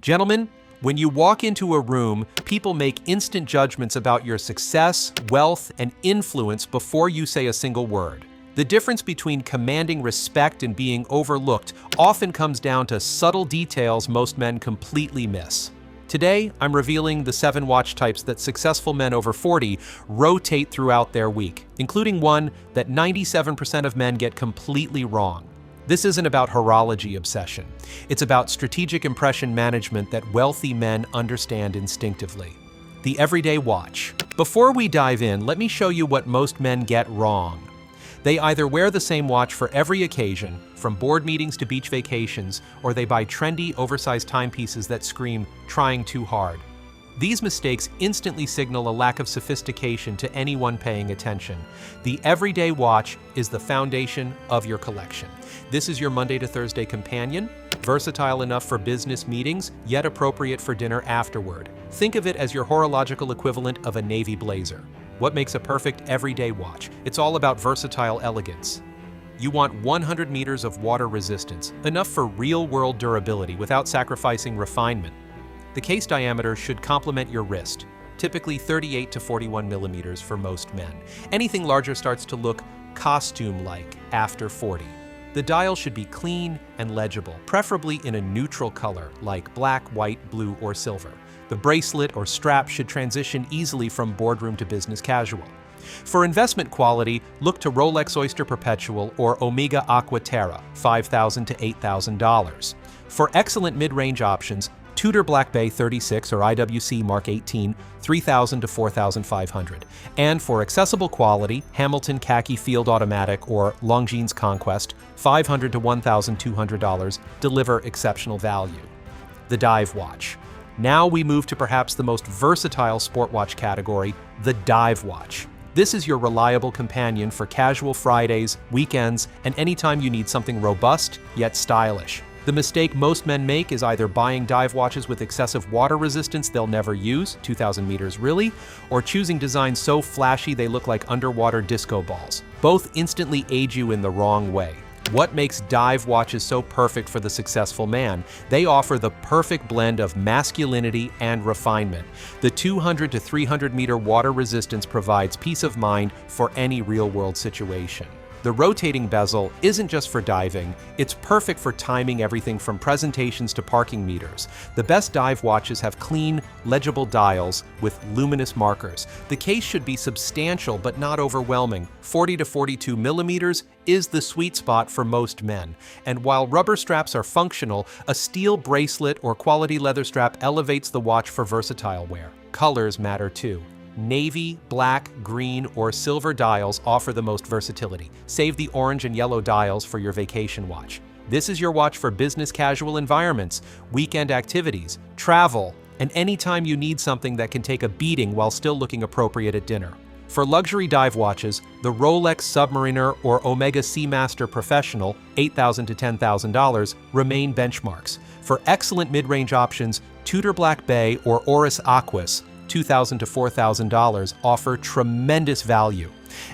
Gentlemen, when you walk into a room, people make instant judgments about your success, wealth, and influence before you say a single word. The difference between commanding respect and being overlooked often comes down to subtle details most men completely miss. Today, I'm revealing the 7 watch types that successful men over 40 rotate throughout their week, including one that 97% of men get completely wrong. This isn't about horology obsession. It's about strategic impression management that wealthy men understand instinctively. The everyday watch. Before we dive in, let me show you what most men get wrong. They either wear the same watch for every occasion, from board meetings to beach vacations, or they buy trendy, oversized timepieces that scream, "trying too hard." These mistakes instantly signal a lack of sophistication to anyone paying attention. The everyday watch is the foundation of your collection. This is your Monday to Thursday companion, versatile enough for business meetings, yet appropriate for dinner afterward. Think of it as your horological equivalent of a navy blazer. What makes a perfect everyday watch? It's all about versatile elegance. You want 100 meters of water resistance, enough for real-world durability without sacrificing refinement. The case diameter should complement your wrist, typically 38 to 41 millimeters for most men. Anything larger starts to look costume-like after 40. The dial should be clean and legible, preferably in a neutral color like black, white, blue, or silver. The bracelet or strap should transition easily from boardroom to business casual. For investment quality, look to Rolex Oyster Perpetual or Omega Aqua Terra, $5,000 to $8,000. For excellent mid-range options, Tudor Black Bay 36 or IWC Mark 18, $3,000 to $4,500. And for accessible quality, Hamilton Khaki Field Automatic or Longines Conquest, $500 to $1,200, deliver exceptional value. The dive watch. Now we move to perhaps the most versatile sport watch category, the dive watch. This is your reliable companion for casual Fridays, weekends, and anytime you need something robust yet stylish. The mistake most men make is either buying dive watches with excessive water resistance they'll never use, 2,000 meters really, or choosing designs so flashy they look like underwater disco balls. Both instantly age you in the wrong way. What makes dive watches so perfect for the successful man? They offer the perfect blend of masculinity and refinement. The 200 to 300 meter water resistance provides peace of mind for any real-world situation. The rotating bezel isn't just for diving, it's perfect for timing everything from presentations to parking meters. The best dive watches have clean, legible dials with luminous markers. The case should be substantial but not overwhelming. 40 to 42 millimeters is the sweet spot for most men. And while rubber straps are functional, a steel bracelet or quality leather strap elevates the watch for versatile wear. Colors matter too. Navy, black, green, or silver dials offer the most versatility. Save the orange and yellow dials for your vacation watch. This is your watch for business casual environments, weekend activities, travel, and anytime you need something that can take a beating while still looking appropriate at dinner. For luxury dive watches, the Rolex Submariner or Omega Seamaster Professional, $8,000 to $10,000, remain benchmarks. For excellent mid-range options, Tudor Black Bay or Oris Aquis, $2,000 to $4,000, offer tremendous value.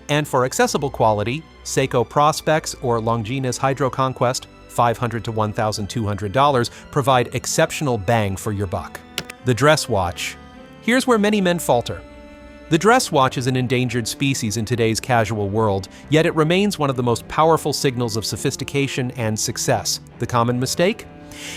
And for accessible quality, Seiko Prospex or Longines Hydro Conquest, $500 to $1,200, provide exceptional bang for your buck. The dress watch. Here's where many men falter. The dress watch is an endangered species in today's casual world, yet it remains one of the most powerful signals of sophistication and success. The common mistake?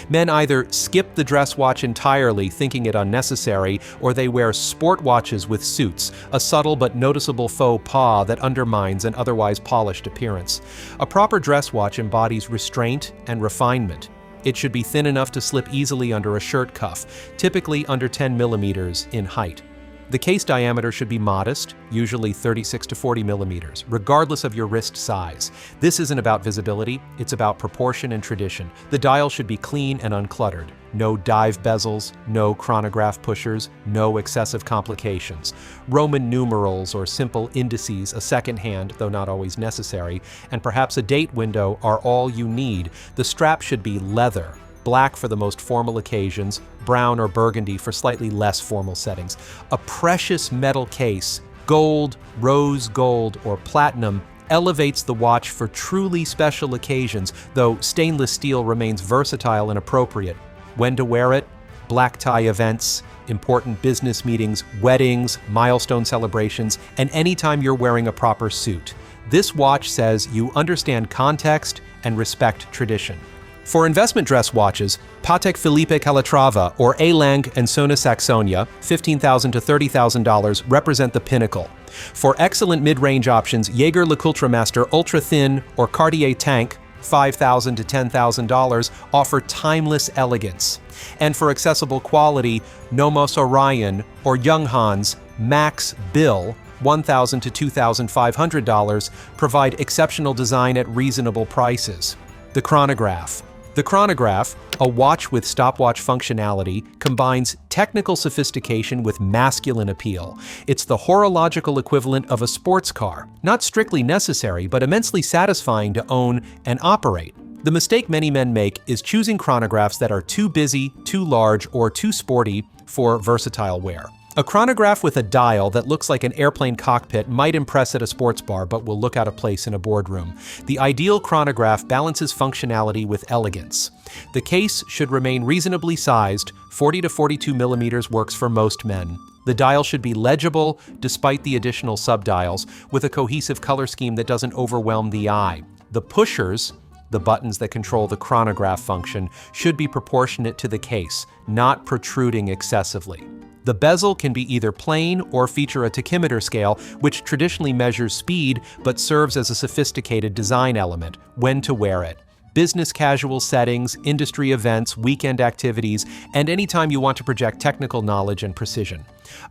Men either skip the dress watch entirely, thinking it unnecessary, or they wear sport watches with suits, a subtle but noticeable faux pas that undermines an otherwise polished appearance. A proper dress watch embodies restraint and refinement. It should be thin enough to slip easily under a shirt cuff, typically under 10 millimeters in height. The case diameter should be modest, usually 36 to 40 millimeters, regardless of your wrist size. This isn't about visibility, it's about proportion and tradition. The dial should be clean and uncluttered. No dive bezels, no chronograph pushers, no excessive complications. Roman numerals or simple indices, a second hand, though not always necessary, and perhaps a date window are all you need. The strap should be leather. Black for the most formal occasions, brown or burgundy for slightly less formal settings. A precious metal case, gold, rose gold, or platinum, elevates the watch for truly special occasions, though stainless steel remains versatile and appropriate. When to wear it? black tie events, important business meetings, weddings, milestone celebrations, and anytime you're wearing a proper suit. This watch says you understand context and respect tradition. For investment dress watches, Patek Philippe Calatrava or A. Lange & Söhne Saxonia, $15,000 to $30,000, represent the pinnacle. For excellent mid-range options, Jaeger LeCoultre Master Ultra Thin or Cartier Tank, $5,000 to $10,000, offer timeless elegance. And for accessible quality, Nomos Orion or Young Hans Max Bill, $1,000 to $2,500, provide exceptional design at reasonable prices. The Chronograph. The Chronograph, a watch with stopwatch functionality, combines technical sophistication with masculine appeal. It's the horological equivalent of a sports car, not strictly necessary, but immensely satisfying to own and operate. The mistake many men make is choosing chronographs that are too busy, too large, or too sporty for versatile wear. A chronograph with a dial that looks like an airplane cockpit might impress at a sports bar, but will look out of place in a boardroom. The ideal chronograph balances functionality with elegance. The case should remain reasonably sized. 40 to 42 millimeters works for most men. The dial should be legible, despite the additional subdials, with a cohesive color scheme that doesn't overwhelm the eye. The pushers, the buttons that control the chronograph function, should be proportionate to the case, not protruding excessively. The bezel can be either plain or feature a tachymeter scale, which traditionally measures speed but serves as a sophisticated design element. When to wear it. Business casual settings, industry events, weekend activities, and anytime you want to project technical knowledge and precision.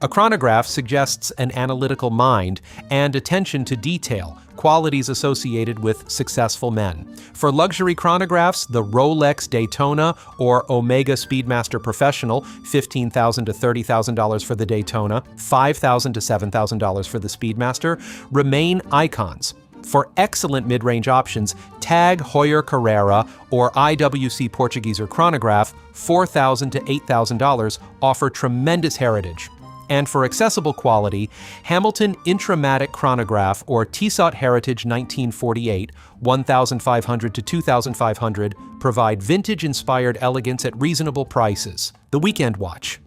A chronograph suggests an analytical mind and attention to detail, qualities associated with successful men. For luxury chronographs, the Rolex Daytona or Omega Speedmaster Professional, $15,000 to $30,000 for the Daytona, $5,000 to $7,000 for the Speedmaster, remain icons. For excellent mid-range options, TAG Heuer Carrera or IWC Portuguese chronograph, $4,000 to $8,000, offer tremendous heritage. And for accessible quality, Hamilton Intramatic Chronograph or Tissot Heritage 1948, $1,500 to $2,500, provide vintage-inspired elegance at reasonable prices. The Weekend Watch.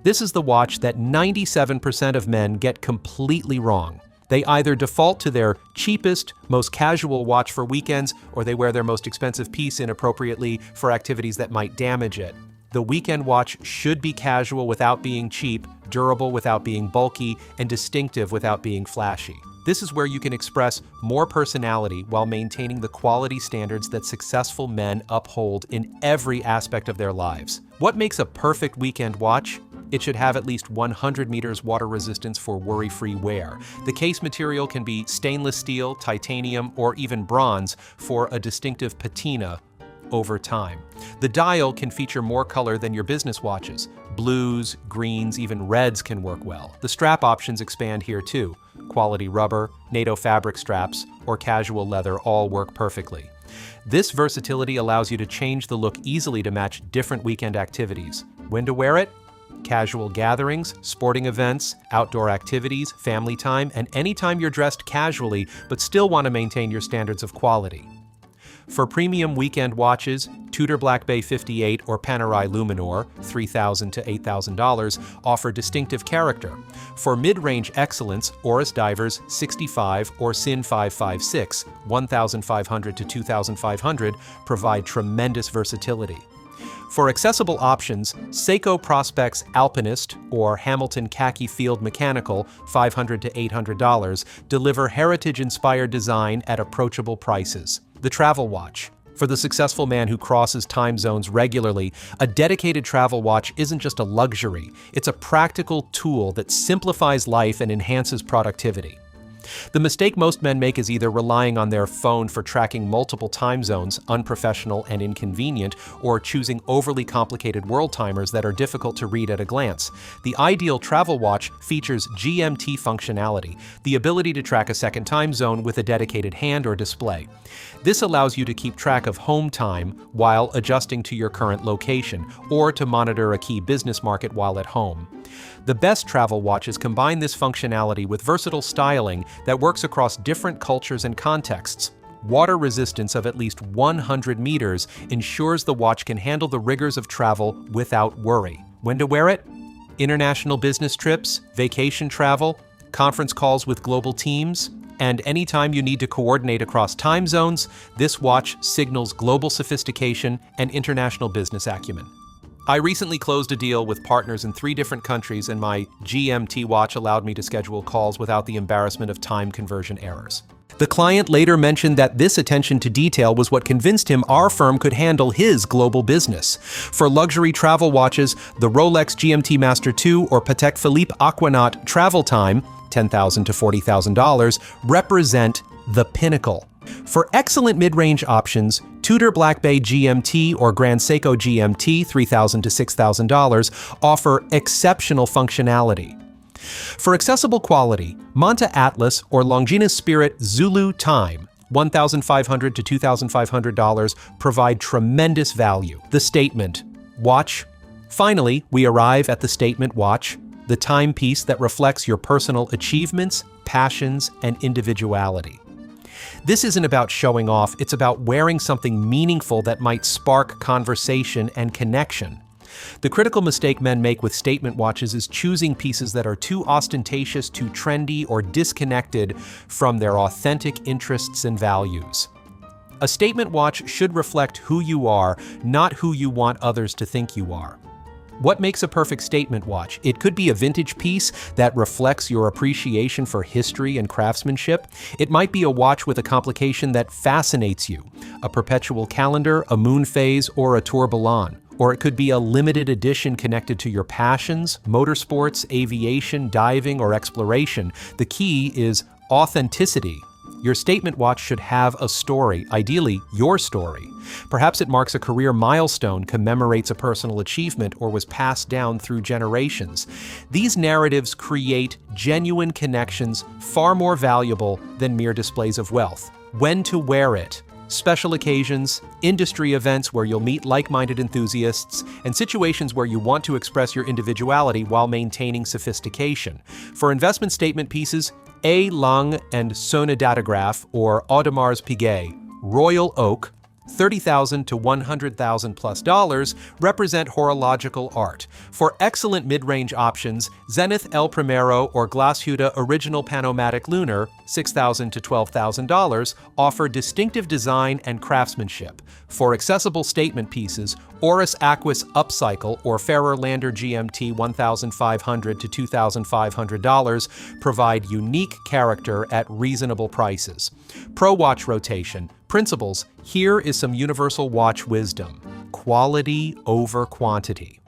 This is the watch that 97% of men get completely wrong. They either default to their cheapest, most casual watch for weekends, or they wear their most expensive piece inappropriately for activities that might damage it. The weekend watch should be casual without being cheap, durable without being bulky, and distinctive without being flashy. This is where you can express more personality while maintaining the quality standards that successful men uphold in every aspect of their lives. What makes a perfect weekend watch? It should have at least 100 meters water resistance for worry-free wear. The case material can be stainless steel, titanium, or even bronze for a distinctive patina over time. The dial can feature more color than your business watches. Blues, greens, even reds can work well. The strap options expand here too. Quality rubber, NATO fabric straps, or casual leather all work perfectly. This versatility allows you to change the look easily to match different weekend activities. When to wear it? Casual gatherings, sporting events, outdoor activities, family time, and anytime you're dressed casually but still want to maintain your standards of quality. For premium weekend watches, Tudor Black Bay 58 or Panerai Luminor, $3,000 to $8,000, offer distinctive character. For mid-range excellence, Oris Divers 65 or Sin 556, $1,500 to $2,500, provide tremendous versatility. For accessible options, Seiko Prospex Alpinist or Hamilton Khaki Field Mechanical, $500 to $800, deliver heritage-inspired design at approachable prices. The Travel Watch. For the successful man who crosses time zones regularly, a dedicated travel watch isn't just a luxury, it's a practical tool that simplifies life and enhances productivity. The mistake most men make is either relying on their phone for tracking multiple time zones, unprofessional and inconvenient, or choosing overly complicated world timers that are difficult to read at a glance. The ideal travel watch features GMT functionality, the ability to track a second time zone with a dedicated hand or display. This allows you to keep track of home time while adjusting to your current location, or to monitor a key business market while at home. The best travel watches combine this functionality with versatile styling that works across different cultures and contexts. Water resistance of at least 100 meters ensures the watch can handle the rigors of travel without worry. When to wear it? International business trips, vacation travel, conference calls with global teams, and anytime you need to coordinate across time zones, this watch signals global sophistication and international business acumen. I recently closed a deal with partners in 3 different countries, and my GMT watch allowed me to schedule calls without the embarrassment of time conversion errors. The client later mentioned that this attention to detail was what convinced him our firm could handle his global business. For luxury travel watches, the Rolex GMT Master 2 or Patek Philippe Aquanaut Travel Time, $10,000 to $40,000, represent the pinnacle. For excellent mid-range options, Tudor Black Bay GMT or Grand Seiko GMT, $3,000 to $6,000, offer exceptional functionality. For accessible quality, Manta Atlas or Longines Spirit Zulu Time, $1,500 to $2,500, provide tremendous value. The statement, watch. Finally, we arrive at the statement watch, the timepiece that reflects your personal achievements, passions, and individuality. This isn't about showing off, it's about wearing something meaningful that might spark conversation and connection. The critical mistake men make with statement watches is choosing pieces that are too ostentatious, too trendy, or disconnected from their authentic interests and values. A statement watch should reflect who you are, not who you want others to think you are. What makes a perfect statement watch? It could be a vintage piece that reflects your appreciation for history and craftsmanship. It might be a watch with a complication that fascinates you, a perpetual calendar, a moon phase, or a tourbillon. Or it could be a limited edition connected to your passions, motorsports, aviation, diving, or exploration. The key is authenticity. Your statement watch should have a story, ideally your story. Perhaps it marks a career milestone, commemorates a personal achievement, or was passed down through generations. These narratives create genuine connections far more valuable than mere displays of wealth. When to wear it? Special occasions, industry events where you'll meet like-minded enthusiasts, and situations where you want to express your individuality while maintaining sophistication. For investment statement pieces, A. Lange and Chronograph or Audemars Piguet, Royal Oak, $30,000 to $100,000+ represent horological art. For excellent mid-range options, Zenith El Primero or Glashütte Original Panomatic Lunar, $6,000 to $12,000, offer distinctive design and craftsmanship. For accessible statement pieces, Oris Aquis Upcycle or Ferrer Lander GMT $1,500 to $2,500 provide unique character at reasonable prices. Pro watch rotation. Principles, here is some universal watch wisdom. Quality over quantity.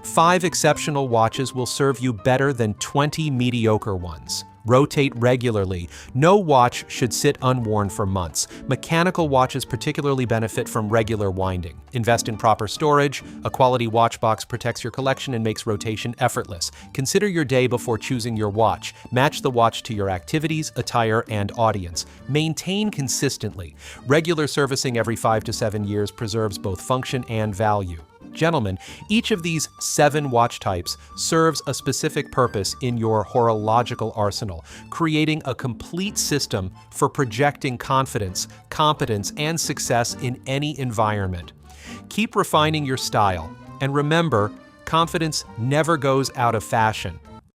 5 exceptional watches will serve you better than 20 mediocre ones. Rotate regularly. No watch should sit unworn for months. Mechanical watches particularly benefit from regular winding. Invest in proper storage. A quality watch box protects your collection and makes rotation effortless. Consider your day before choosing your watch. Match the watch to your activities, attire, and audience. Maintain consistently. Regular servicing every 5 to 7 years preserves both function and value. Gentlemen, each of these 7 watch types serves a specific purpose in your horological arsenal, creating a complete system for projecting confidence, competence, and success in any environment. Keep refining your style, and remember, confidence never goes out of fashion.